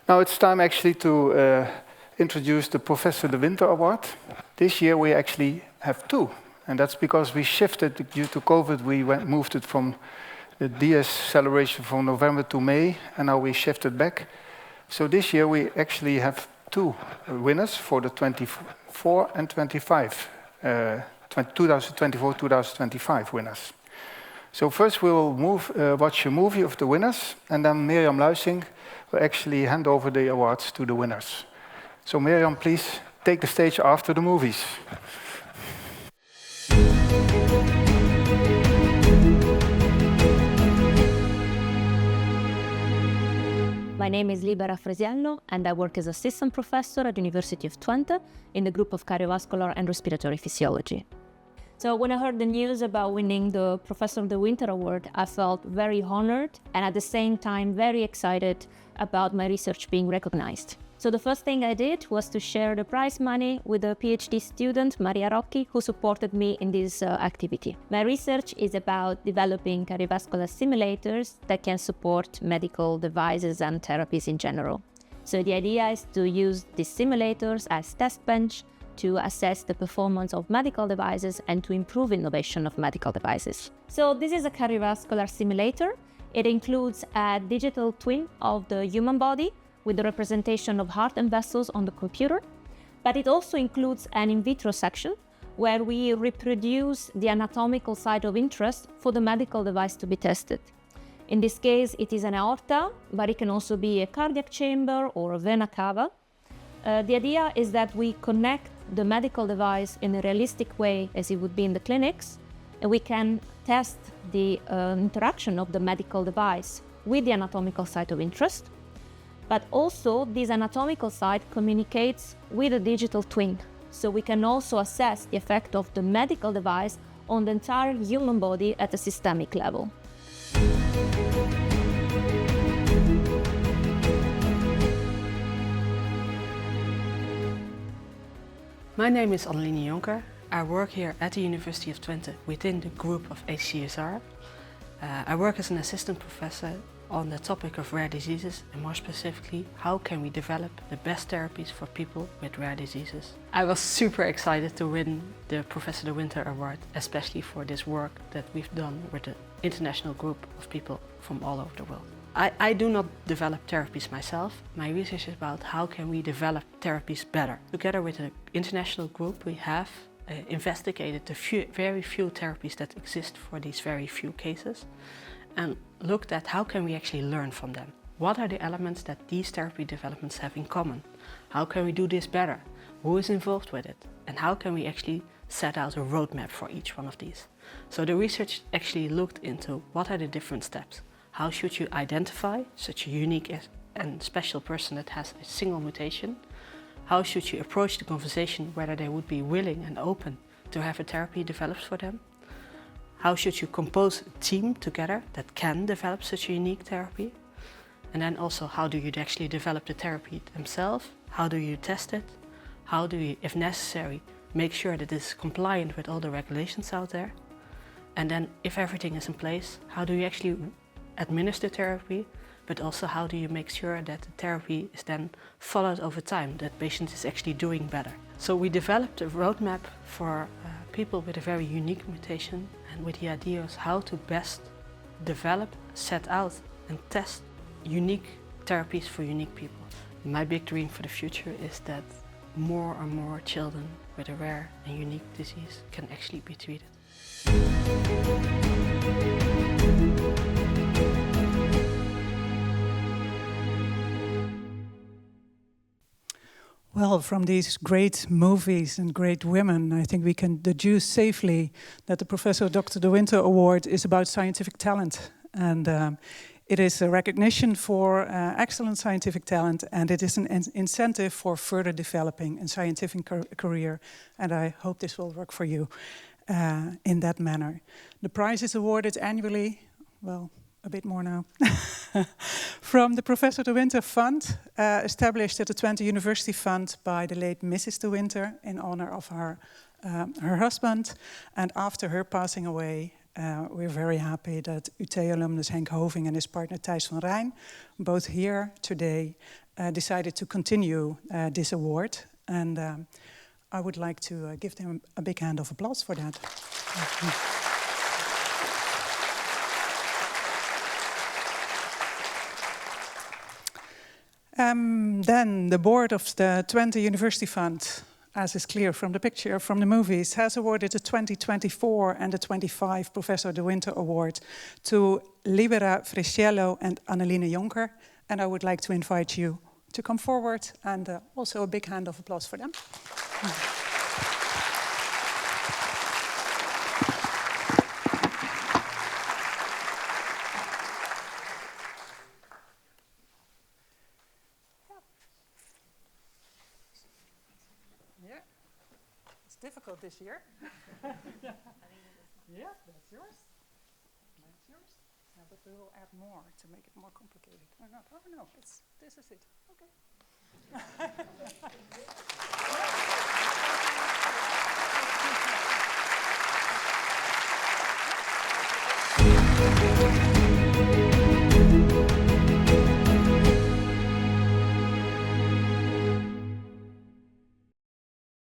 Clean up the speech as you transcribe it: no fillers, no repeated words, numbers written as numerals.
Now it's time actually to introduce the Professor de Winter Award. This year we actually have two, and that's because we shifted, due to COVID, we moved it from the DS celebration from November to May, and now we shifted back. So this year we actually have two winners for the 24 and 25, 2024-2025 winners. So first we will watch a movie of the winners, and then Miriam Luizink will actually hand over the awards to the winners. So Miriam, please take the stage after the movies. My name is Libera Fresiello, and I work as assistant professor at the University of Twente in the group of cardiovascular and respiratory physiology. So when I heard the news about winning the Professor de Winter Award, I felt very honored and at the same time very excited about my research being recognized. So the first thing I did was to share the prize money with a PhD student, Maria Rocchi, who supported me in this activity. My research is about developing cardiovascular simulators that can support medical devices and therapies in general. So the idea is to use these simulators as test bench to assess the performance of medical devices and to improve innovation of medical devices. So this is a cardiovascular simulator. It includes a digital twin of the human body with the representation of heart and vessels on the computer, but it also includes an in vitro section where we reproduce the anatomical site of interest for the medical device to be tested. In this case, it is an aorta, but it can also be a cardiac chamber or a vena cava. The idea is that we connect the medical device in a realistic way as it would be in the clinics, and we can test the interaction of the medical device with the anatomical site of interest. But also, this anatomical site communicates with a digital twin, so we can also assess the effect of the medical device on the entire human body at a systemic level. My name is Adeline Jonker. I work here at the University of Twente within the group of HCSR. I work as an assistant professor on the topic of rare diseases, and more specifically, how can we develop the best therapies for people with rare diseases. I was super excited to win the Professor de Winter Award, especially for this work that we've done with an international group of people from all over the world. I do not develop therapies myself. My research is about how can we develop therapies better. Together with an international group, we have investigated the very few therapies that exist for these very few cases, and looked at how can we actually learn from them. What are the elements that these therapy developments have in common? How can we do this better? Who is involved with it? And how can we actually set out a roadmap for each one of these? So the research actually looked into what are the different steps. How should you identify such a unique and special person that has a single mutation? How should you approach the conversation whether they would be willing and open to have a therapy developed for them? How should you compose a team together that can develop such a unique therapy? And then also, how do you actually develop the therapy themselves? How do you test it? How do you, if necessary, make sure that it is compliant with all the regulations out there? And then, if everything is in place, how do you actually administer therapy? But also, how do you make sure that the therapy is then followed over time, that patient is actually doing better? So we developed a roadmap for people with a very unique mutation, and with the idea of how to best develop, set out and test unique therapies for unique people. My big dream for the future is that more and more children with a rare and unique disease can actually be treated. Well, from these great movies and great women, I think we can deduce safely that the Professor Dr. de Winter Award is about scientific talent. And it is a recognition for excellent scientific talent, and it is an incentive for further developing a scientific career. And I hope this will work for you in that manner. The prize is awarded annually, well, a bit more now. From the Professor de Winter Fund, established at the Twente University Fund by the late Mrs. de Winter in honor of her husband. And after her passing away, we're very happy that UT alumnus Henk Hoving and his partner Thijs van Rijn, both here today, decided to continue this award. And I would like to give them a big hand of applause for that. Then the board of the Twente University Fund, as is clear from the picture from the movies, has awarded the 2024 and the 25 Professor de Winter Award to Libera Frisiello and Anneline Jonker. And I would like to invite you to come forward, and also a big hand of applause for them. Yeah, it's difficult this year. Yeah, that's yours. That's yours. No, but we will add more to make it more complicated. Or not? Oh no, this is it. Okay.